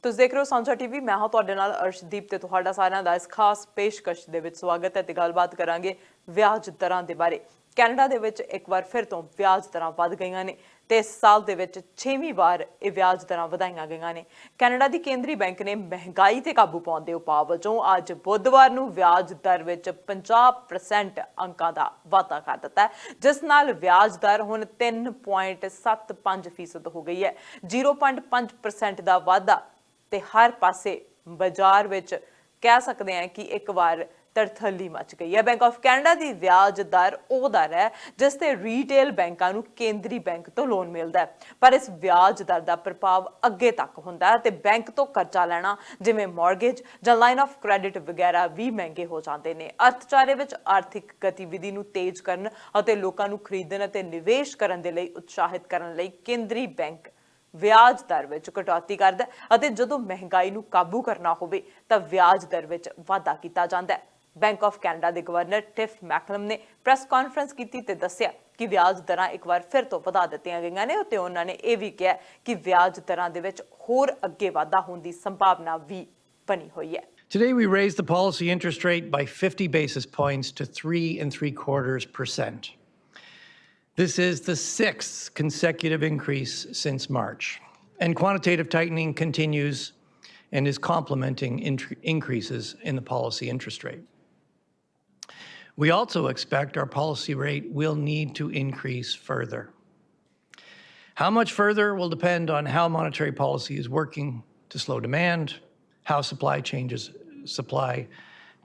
ਤੁਸੀਂ ਦੇਖ ਰਹੇ ਹੋ ਸਾਂਝਾ ਟੀਵੀ। ਮੈਂ ਹਾਂ ਤੁਹਾਡੇ ਨਾਲ ਅਰਸ਼ਦੀਪ ਤੇ ਤੁਹਾਡਾ ਸਾਰਿਆਂ ਦਾ ਇਸ ਖਾਸ ਪੇਸ਼ਕਸ਼ ਦੇ ਵਿੱਚ ਸਵਾਗਤ ਹੈ ਤੇ ਗੱਲਬਾਤ ਕਰਾਂਗੇ ਵਿਆਜ ਦਰਾਂ ਦੇ ਬਾਰੇ। ਕੈਨੇਡਾ ਦੇ ਵਿੱਚ ਇੱਕ ਵਾਰ ਫਿਰ ਤੋਂ ਵਿਆਜ ਦਰਾਂ ਵੱਧ ਗਈਆਂ ਨੇ ਤੇ ਇਸ ਸਾਲ ਦੇ ਵਿੱਚ 6ਵੀਂ ਵਾਰ ਇਹ ਵਿਆਜ ਦਰਾਂ ਵਧਾਈਆਂ ਗਈਆਂ ਨੇ। ਕੈਨੇਡਾ ਦੀ ਕੇਂਦਰੀ ਬੈਂਕ ਨੇ ਮਹਿੰਗਾਈ ਤੇ ਕਾਬੂ ਪਾਉਣ ਦੇ ਉਪਾਅ ਵਜੋਂ ਅੱਜ ਬੁੱਧਵਾਰ ਨੂੰ ਵਿਆਜ ਦਰ ਵਿੱਚ 50% ਅੰਕਾਂ ਦਾ ਵਾਧਾ ਕਰ ਦਿੱਤਾ ਹੈ, ਜਿਸ ਨਾਲ ਵਿਆਜ ਦਰ ਹੁਣ 3.75% ਹੋ ਗਈ ਹੈ। 0.5% ਦਾ ਵਾਧਾ ਤੇ हर पासे बाजार विच कह सकते हैं कि एक बार तरथली मच गई है। बैंक ऑफ कैनेडा की ब्याज दर वो दर है जिस ते रीटेल बैंकों को केंद्री बैंक तो लोन मिलता है, पर इस ब्याज दर का प्रभाव अगे तक होंदा है ते बैंक तो कर्जा लेना जिवें मॉर्गेज जां लाइन ऑफ क्रेडिट वगैरह भी महंगे हो जाते हैं। अर्थचारे विच आर्थिक गतिविधि नूं तेज करन अते लोकां नूं खरीदण अते निवेश करन दे लई उत्साहित करन लई केंद्री बैंक ਵਿਆਜ ਦਰ ਵਿੱਚ ਕਟੌਤੀ ਕਰਦਾ ਅਤੇ ਜਦੋਂ ਮਹਿੰਗਾਈ ਨੂੰ ਕਾਬੂ ਕਰਨਾ ਹੋਵੇ ਤਾਂ ਵਿਆਜ ਦਰ ਵਿੱਚ ਵਾਧਾ ਕੀਤਾ ਜਾਂਦਾ ਹੈ। ਬੈਂਕ ਆਫ ਕੈਨੇਡਾ ਦੇ ਗਵਰਨਰ ਟਿਫ ਮੈਕਲਮ ਨੇ ਪ੍ਰੈਸ ਕਾਨਫਰੰਸ ਕੀਤੀ ਤੇ ਦੱਸਿਆ ਕਿ ਵਿਆਜ ਦਰਾਂ ਇੱਕ ਵਾਰ ਫਿਰ ਤੋਂ ਵਧਾ ਦਿੱਤੀਆਂ ਗਈਆਂ ਨੇ ਤੇ ਉਹਨਾਂ ਨੇ ਇਹ ਵੀ ਕਿਹਾ ਕਿ ਵਿਆਜ ਦਰਾਂ ਦੇ ਵਿੱਚ ਹੋਰ ਅੱਗੇ ਵਾਧਾ ਹੋਣ ਦੀ ਸੰਭਾਵਨਾ ਵੀ ਬਣੀ ਹੋਈ ਹੈ। Today we raised the policy interest rate by 50 basis points to 3.75%. This is the 6th consecutive increase since March, and quantitative tightening continues and is complementing increases in the policy interest rate. We also expect our policy rate will need to increase further. How much further will depend on how monetary policy is working to slow demand, how supply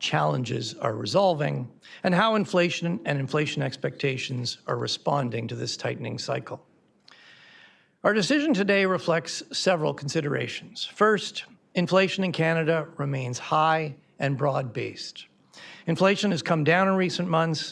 challenges are resolving, and how inflation and inflation expectations are responding to this tightening cycle. Our decision today reflects several considerations. First, inflation in Canada remains high and broad-based. Inflation has come down in recent months,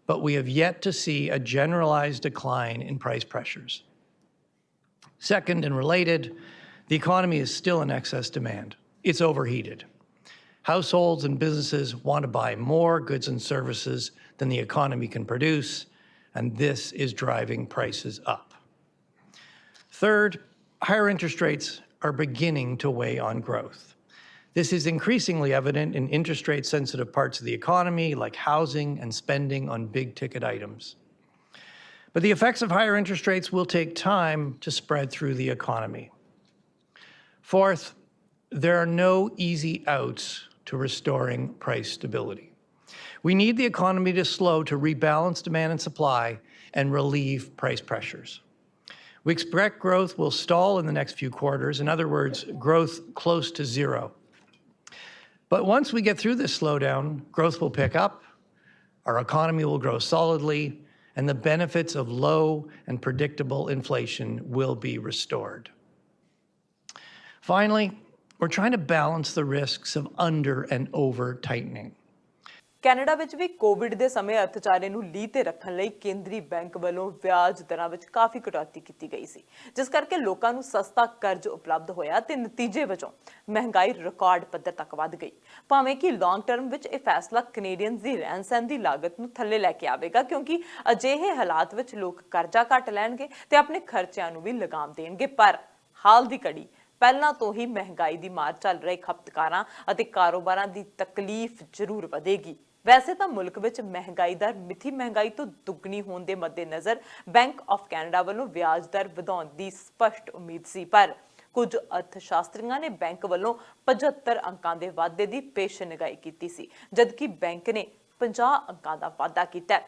but we have yet to see a generalized decline in price pressures. Second, and related, the economy is still in excess demand. It's overheated. Households and businesses want to buy more goods and services than the economy can produce, and this is driving prices up. Third, higher interest rates are beginning to weigh on growth. This is increasingly evident in interest rate-sensitive parts of the economy, like housing and spending on big-ticket items. But the effects of higher interest rates will take time to spread through the economy. Fourth, there are no easy outs to restoring price stability. We need the economy to slow to rebalance demand and supply and relieve price pressures. We expect growth will stall in the next few quarters. In other words, growth close to zero. But once we get through this slowdown, growth will pick up, our economy will grow solidly, and the benefits of low and predictable inflation will be restored. Finally, we're trying to balance the risks of under and over tightening. Canada ਵਿੱਚ ਵੀ Covid ਦੇ ਸਮੇਂ ਅਰਥਚਾਰੇ ਨੂੰ ਲੀਹ ਤੇ ਰੱਖਣ ਲਈ ਕੇਂਦਰੀ bank ਵੱਲੋਂ ਵਿਆਜ ਦਰਾਂ ਵਿੱਚ ਕਾਫੀ ਕਟੌਤੀ ਕੀਤੀ ਗਈ ਸੀ, ਜਿਸ ਕਰਕੇ ਲੋਕਾਂ ਨੂੰ ਸਸਤਾ ਕਰਜ਼ ਉਪਲਬਧ ਹੋਇਆ ਤੇ ਨਤੀਜੇ ਵਜੋਂ ਮਹਿੰਗਾਈ ਰਿਕਾਰਡ ਪੱਧਰ ਤੱਕ ਵੱਧ ਗਈ। ਭਾਵੇਂ ਕਿ ਲੌਂਗ ਟਰਮ ਵਿੱਚ ਇਹ ਫੈਸਲਾ ਕੈਨੇਡੀਅਨਜ਼ ਦੀ ਰਹਿਣ ਸਹਿਣ ਦੀ ਲਾਗਤ ਨੂੰ ਥੱਲੇ ਲੈ ਕੇ ਆਵੇਗਾ, ਕਿਉਂਕਿ ਅਜਿਹੇ ਹਾਲਾਤ ਵਿੱਚ ਲੋਕ ਕਰਜ਼ਾ ਘੱਟ ਲੈਣਗੇ ਤੇ ਆਪਣੇ ਖਰਚਿਆਂ ਨੂੰ ਵੀ ਲਗਾਮ ਦੇਣਗੇ। ਪਰ ਹਾਲ ਦੀ ਘੜੀ ਪਹਿਲਾਂ ਤੋਂ ਹੀ ਮਹਿੰਗਾਈ ਦੀ ਮਾਰ ਚੱਲ ਰਹੇ ਖਪਤਕਾਰਾਂ ਅਤੇ ਕਾਰੋਬਾਰਾਂ ਦੀ ਤਕਲੀਫ ਜ਼ਰੂਰ ਵਧੇਗੀ। ਵੈਸੇ ਤਾਂ ਮੁਲਕ ਵਿੱਚ ਮਹਿੰਗਾਈ ਦਰ ਮਿੱਥੀ ਮਹਿੰਗਾਈ ਤੋਂ ਦੁੱਗਣੀ ਹੋਣ ਦੇ ਮੱਦੇਨਜ਼ਰ ਬੈਂਕ ਆਫ ਕੈਨੇਡਾ ਵੱਲੋਂ ਵਿਆਜ ਦਰ ਵਧਾਉਣ ਦੀ ਸਪਸ਼ਟ ਉਮੀਦ ਸੀ, ਪਰ ਕੁਝ ਅਰਥਸ਼ਾਸਤਰੀਆਂ ਨੇ ਬੈਂਕ ਵੱਲੋਂ 75 ਅੰਕਾਂ ਦੇ ਵਾਧੇ ਦੀ ਪੇਸ਼ਨਗੋਈ ਕੀਤੀ ਸੀ, ਜਦਕਿ ਬੈਂਕ ਨੇ 50 ਅੰਕਾਂ ਦਾ ਵਾਧਾ ਕੀਤਾ।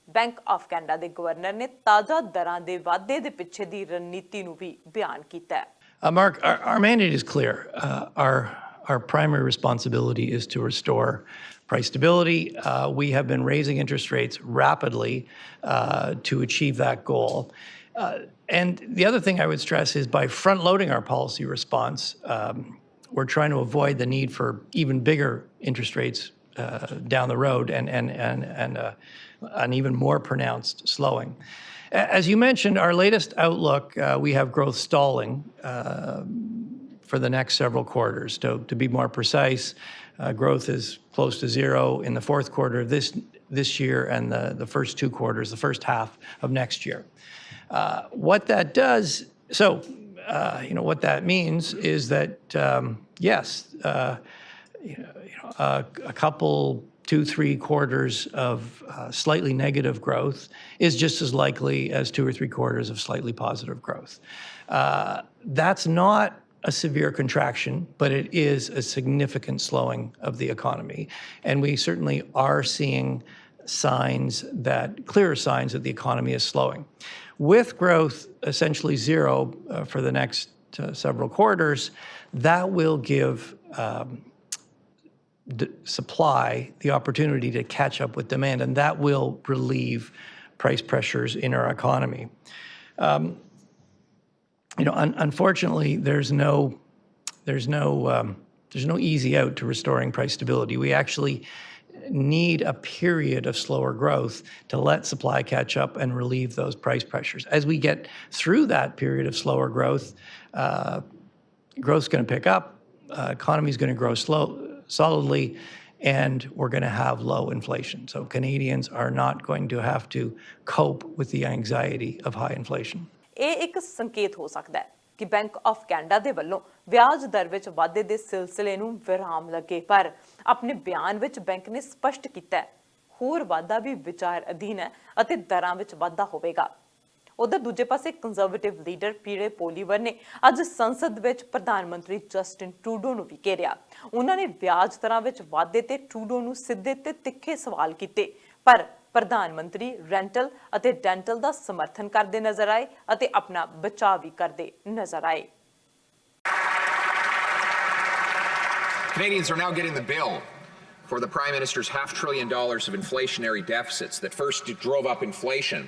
ਬੈਂਕ ਆਫ ਕੈਨੇਡਾ ਦੇ ਗਵਰਨਰ ਨੇ ਤਾਜ਼ਾ ਦਰਾਂ ਦੇ ਵਾਧੇ ਦੇ ਪਿੱਛੇ ਦੀ ਰਣਨੀਤੀ ਨੂੰ ਵੀ ਬਿਆਨ ਕੀਤਾ। Mark, our mandate is clear. Our primary responsibility is to restore price stability. We have been raising interest rates rapidly to achieve that goal. And the other thing I would stress is by front-loading our policy response, we're trying to avoid the need for even bigger interest rates down the road and an even more pronounced slowing. As you mentioned, our latest outlook, we have growth stalling for the next several quarters. To be more precise, growth is close to zero in the fourth quarter of this year and the first two quarters, the first half of next year. What that does, so what that means is that, yes, a couple, 2-3 quarters of slightly negative growth is just as likely as 2 or 3 quarters of slightly positive growth. That's not a severe contraction, but it is a significant slowing of the economy. And we certainly are seeing clearer signs that the economy is slowing. With growth essentially zero for the next several quarters, that will give supply the opportunity to catch up with demand, and that will relieve price pressures in our economy. Unfortunately, there's no easy out to restoring price stability. We actually need a period of slower growth to let supply catch up and relieve those price pressures. As we get through that period of slower growth, growth's going to pick up, economy's going to grow solidly, and we're going to have low inflation. So Canadians are not going to have to cope with the anxiety of high inflation. ਇਹ ਇੱਕ ਸੰਕੇਤ ਹੋ ਸਕਦਾ ਹੈ ਕਿ bank of Canada ਦੇ ਵੱਲੋਂ ਵਿਆਜ ਦਰ ਵਿੱਚ ਵਾਧੇ ਦੇ ਸਿਲਸਿਲੇ ਨੂੰ ਵਿਰਾਮ ਲੱਗੇ, ਪਰ ਆਪਣੇ ਬਿਆਨ ਵਿੱਚ ਬੈਂਕ ਨੇ ਸਪਸ਼ਟ ਕੀਤਾ ਹੈ ਹੋਰ ਵਾਧਾ ਵੀ ਵਿਚਾਰ ਅਧੀਨ ਹੈ ਅਤੇ ਦਰਾਂ ਵਿੱਚ ਵਾਧਾ ਹੋਵੇਗਾ। ਉਧਰ ਦੂਜੇ ਪਾਸੇ ਕੰਜ਼ਰਵੇਟਿਵ ਲੀਡਰ ਪੀਰੇ ਪੋਲੀਵਰ ਨੇ ਅੱਜ ਸੰਸਦ ਵਿੱਚ ਪ੍ਰਧਾਨ ਮੰਤਰੀ ਜਸਟਿਨ ਟਰੂਡੋ ਨੂੰ ਵੀ ਘੇਰਿਆ। ਉਹਨਾਂ ਨੇ ਵਿਆਜ ਦਰਾਂ ਵਿੱਚ ਵਾਧੇ ਤੇ ਟਰੂਡੋ ਨੂੰ ਸਿੱਧੇ ਤੇ ਤਿੱਖੇ ਸਵਾਲ ਕੀਤੇ, ਪਰ ਪ੍ਰਧਾਨ ਮੰਤਰੀ ਰੈਂਟਲ ਅਤੇ ਡੈਂਟਲ ਦਾ ਸਮਰਥਨ ਕਰਦੇ ਨਜ਼ਰ ਆਏ ਅਤੇ ਆਪਣਾ ਬਚਾਅ ਵੀ ਕਰਦੇ ਨਜ਼ਰ ਆਏ। Canadians are now getting the bill for the Prime Minister's $500 billion of inflationary deficits that first drove up inflation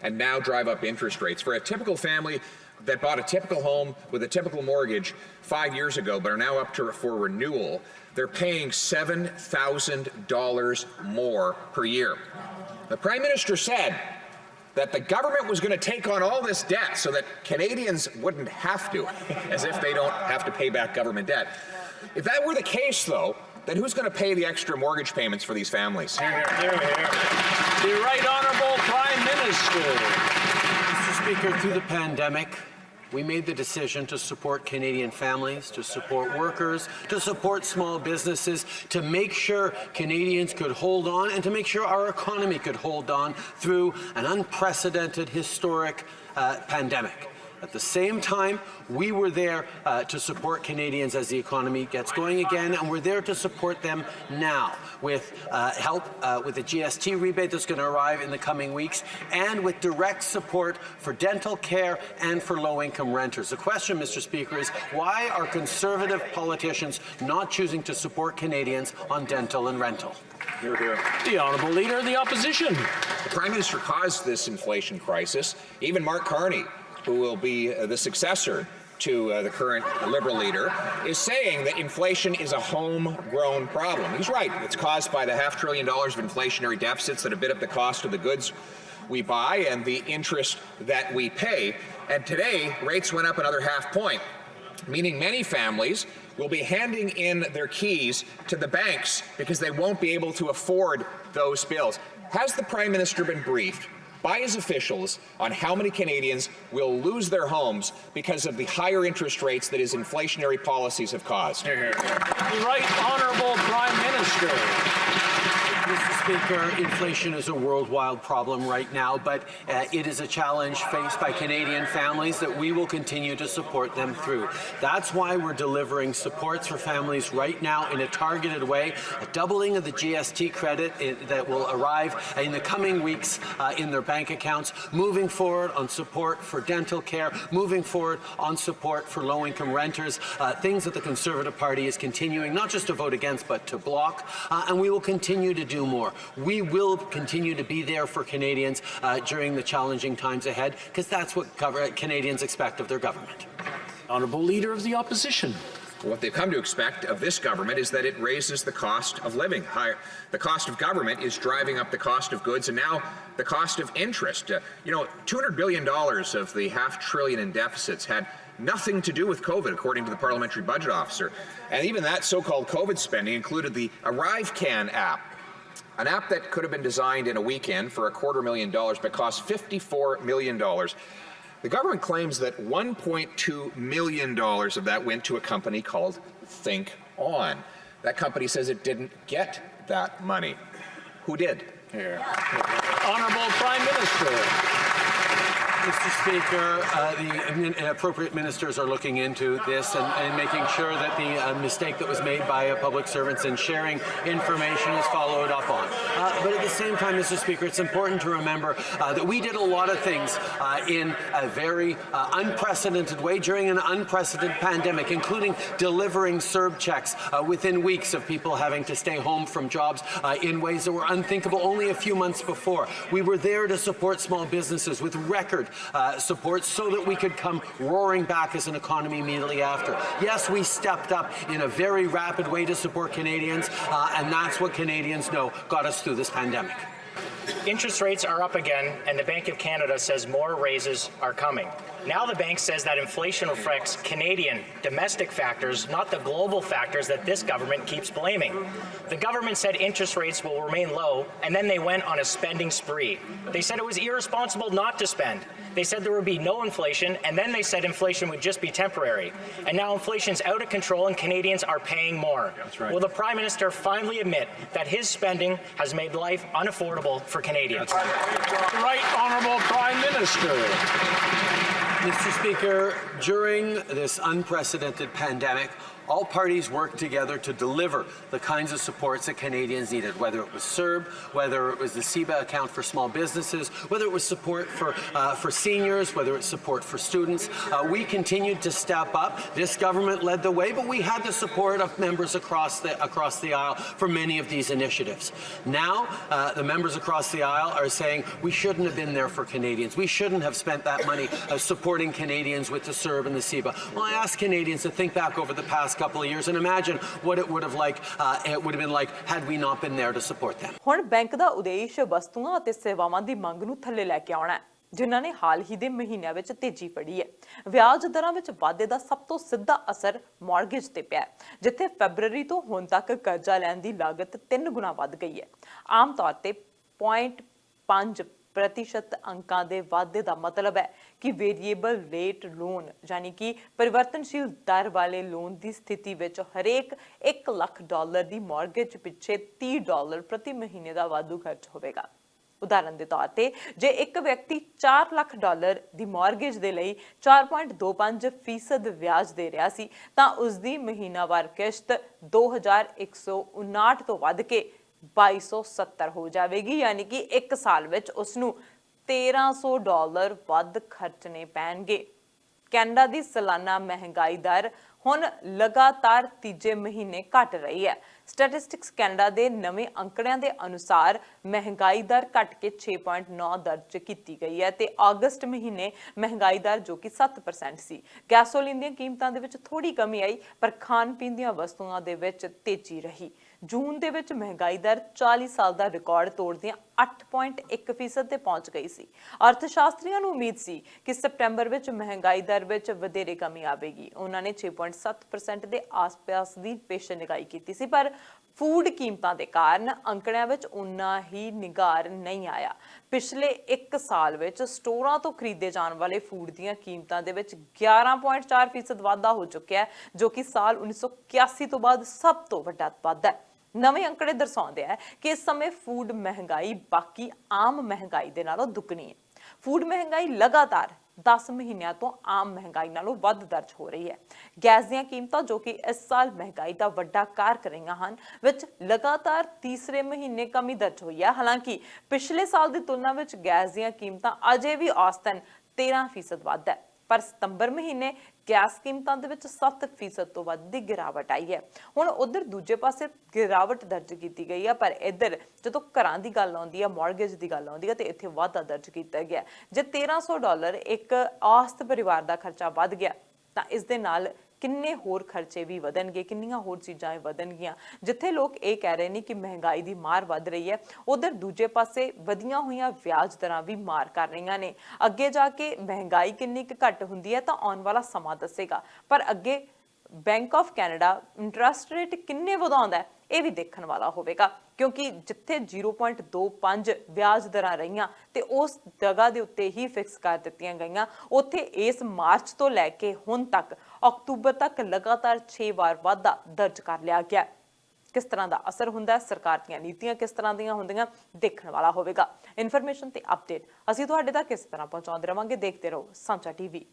and now drive up interest rates. For a typical family that bought a typical home with a typical mortgage 5 years ago but are now up for renewal, they're paying $7,000 more per year. The Prime Minister said that the government was going to take on all this debt so that Canadians wouldn't have to, as if they don't have to pay back government debt. If that were the case, though, then who's going to pay the extra mortgage payments for these families? Hear, hear, hear. The Right Honourable Prime Minister. Mr. Speaker, through the pandemic, we made the decision to support Canadian families, to support workers, to support small businesses, to make sure Canadians could hold on and to make sure our economy could hold on through an unprecedented, historic pandemic. At the same time, we were there to support Canadians as the economy gets going again, and we're there to support them now with help with the GST rebate that's going to arrive in the coming weeks, and with direct support for dental care and for low-income renters. The question, Mr. Speaker, is why are Conservative politicians not choosing to support Canadians on dental and rental? Hear, hear. The Honourable Leader of the Opposition. The Prime Minister caused this inflation crisis. Even Mark Carney, who will be the successor to the current Liberal leader, is saying that inflation is a homegrown problem. He's right. It's caused by the $500 billion of inflationary deficits that have bid up the cost of the goods we buy and the interest that we pay. And today, rates went up another half point, meaning many families will be handing in their keys to the banks because they won't be able to afford those bills. Has the Prime Minister been briefed by his officials on how many Canadians will lose their homes because of the higher interest rates that his inflationary policies have caused? The Right Honourable Prime Minister. Mr. Speaker, inflation is a worldwide problem right now, but it is a challenge faced by Canadian families that we will continue to support them through. That's why we're delivering supports for families right now in a targeted way, a doubling of the GST credit that will arrive in the coming weeks in their bank accounts, moving forward on support for dental care, moving forward on support for low-income renters, things that the Conservative Party is continuing not just to vote against but to block, and we will continue to do more. We will continue to be there for Canadians during the challenging times ahead, because that's what Canadians expect of their government. Honourable Leader of the Opposition. What they've come to expect of this government is that it raises the cost of living. The cost of government is driving up the cost of goods and now the cost of interest. $200 billion of the $500 billion in deficits had nothing to do with COVID, according to the Parliamentary Budget Officer. And even that so-called COVID spending included the ArriveCan app, an app that could have been designed in a weekend for $250,000 but cost $54 million. The government claims that $1.2 million of that went to a company called Think On. That company says it didn't get that money. Who did? Here. Honorable Prime Minister. Mr. Speaker, the appropriate ministers are looking into this and making sure that the mistake that was made by public servants in sharing information is followed up on. But at the same time, Mr. Speaker, it's important to remember that we did a lot of things in a very unprecedented way during an unprecedented pandemic, including delivering CERB checks within weeks of people having to stay home from jobs in ways that were unthinkable only a few months before. We were there to support small businesses with record support so that we could come roaring back as an economy immediately after. Yes, we stepped up in a very rapid way to support Canadians, and that's what Canadians know got us through this pandemic. Interest rates are up again, and the Bank of Canada says more raises are coming. Now the bank says that inflation reflects Canadian domestic factors, not the global factors that this government keeps blaming. The government said interest rates will remain low, and then they went on a spending spree. They said it was irresponsible not to spend. They said there would be no inflation, and then they said inflation would just be temporary. And now inflation's out of control and Canadians are paying more. That's right. Will the Prime Minister finally admit that his spending has made life unaffordable for Canadians? The Right Honorable Prime Minister. Mr. Speaker, during this unprecedented pandemic, all parties worked together to deliver the kinds of supports that Canadians needed, whether it was CERB, whether it was the CEBA account for small businesses, whether it was support for seniors, whether it's support for students. We continued to step up. This government led the way, but we had the support of members across the aisle for many of these initiatives. Now, the members across the aisle are saying we shouldn't have been there for Canadians. We shouldn't have spent that money supporting Canadians with the CERB and the CEBA. Well, I ask Canadians to think back over the past couple of years and imagine what it would have been like had we not been there to support them. ਹੁਣ bank ਦਾ ਉਦੇਸ਼ ਵਸਤੂਆਂ ਅਤੇ ਸੇਵਾਵਾਂ ਦੀ ਮੰਗ ਨੂੰ ਥੱਲੇ ਲੈ ਕੇ ਆਉਣਾ ਹੈ, ਜਿਨ੍ਹਾਂ ਨੇ ਹਾਲ ਹੀ ਦੇ ਮਹੀਨਿਆਂ ਵਿੱਚ ਤੇਜ਼ੀ ਫੜੀ ਹੈ। ਵਿਆਜ ਦਰਾਂ ਵਿੱਚ ਵਾਧੇ ਦਾ ਸਭ ਤੋਂ ਸਿੱਧਾ ਅਸਰ ਮਾਰਗੇਜ ਤੇ ਪਿਆ ਹੈ, ਜਿੱਥੇ ਫੈਬਰੂਅਰੀ ਤੋਂ ਹੁਣ ਤੱਕ ਕਰਜ਼ਾ ਲੈਣ ਦੀ ਲਾਗਤ 3 ਗੁਣਾ ਵੱਧ ਗਈ ਹੈ। ਆਮ ਤੌਰ ਤੇ 0.5% अंकां दे वाधे का मतलब है कि वेरिएबल रेट लोन यानी कि परिवर्तनशील दर वाले लोन की स्थिति विच हरेक $1 लाख की मॉर्गेज पिछे $30 प्रति महीने का वाधू खर्च होगा। उदाहरण के तौर पर जे एक व्यक्ति $4 लाख की मॉर्गेज के लिए 4.25% ब्याज दे रहा सी तां उसकी महीनावार किश्त 2159 तो वध के 2270 हो जाएगी, यानी कि एक साल विच उसनू $1300 वध खर्चने पैणगे। कैनेडा की सालाना महंगाई दर हुण लगातार तीजे महीने घट रही है। स्टैटिस्टिक्स कैनेडा के नवे अंकड़ियां के अनुसार महंगाई दर घट के 6.9 दर्ज की गई है ते अगस्त महीने महंगाई दर जो कि 7% सी। गैसोलीन दी कीमतां दे विच थोड़ी कमी आई पर खाण पीण दी वस्तुआं दे विच तेजी रही। जून दे विच महंगाई दर 40 साल का रिकॉर्ड तोड़दियां 8.1% ते पहुंच गई सी। अर्थशास्त्रियों नूं उम्मीद सी कि सितंबर विच महंगाई दर विच वधेरे कमी आवेगी। उन्होंने 6.7% के आस-पास की पेशेनगाई की सी, पर फूड कीमतां दे कारण अंकड़ियां विच उन्ना ही निगार नहीं आया। पिछले एक साल विच स्टोरां तो खरीदे जाने वाले फूड दीयां कीमतां दे विच 11.4% वाधा हो चुका है, जो कि साल 1981 तो बाद सब तो वड्डा वाधा है। नवे अंकड़े दर्शाउंदे है कि इस समय फूड महंगाई बाकी आम महंगाई दे नालों दुगनी है। फूड महंगाई लगातार 10 महीनों तो आम महंगाई नालों वध दर्ज हो रही है। गैस दी कीमतां जो कि इस साल महंगाई का वड्डा कारक रही हैं विच लगातार तीसरे महीने कमी दर्ज हुई है। हालांकि पिछले साल की तुलना में गैस दी कीमतां अजे भी औसतन 13% वध है, पर सितंबर महीने गैस कीमतां दे विच 7% तो वध दी गिरावट आई है। हुण उधर दूजे पासे गिरावट दर्ज की गई है, पर इधर जो घरां दी गल आउंदी है, मॉर्गेज की गल आउंदी है ते इत्थे वाधा दर्ज किया गया। जे $1300 एक औसत परिवार का खर्चा वध गया तां इस दे नाल किन्ने होर खर्चे भी वधणगे, किन्नियां होर चीज़ां वधणगियां। जिथे लोग ये कह रहे हैं कि महंगाई की मार वध रही है, उधर दूजे पासे वधियां होईयां ब्याज दरां भी मार कर रही ने। अगे जाके महंगाई किन्नी घट हुंदी है तां आउण वाला समा दसेगा, पर अगे bank of Canada interest rate किन्ने वधाउंदा है ये भी देखण वाला होवेगा। क्योंकि जिथे 0.25 ब्याज दरां रहीआं ते उस जगह दे उत्ते ही फिक्स कर दित्तियां गईआं, उत्थे इस मार्च तो लैके हुण तक अक्तूबर तक लगातार 6 वार वाधा दर्ज कर लिया गया। किस तरह का असर हुंदा है, सरकार दीआं नीतियां किस तरह दीआं हुंदियां, देखण वाला होवेगा। इन्फॉर्मेशन ते अपडेट असीं तुहाडे तक किस तरह पहुंचाउंदे रहांगे। देखते रहो सांझा टीवी।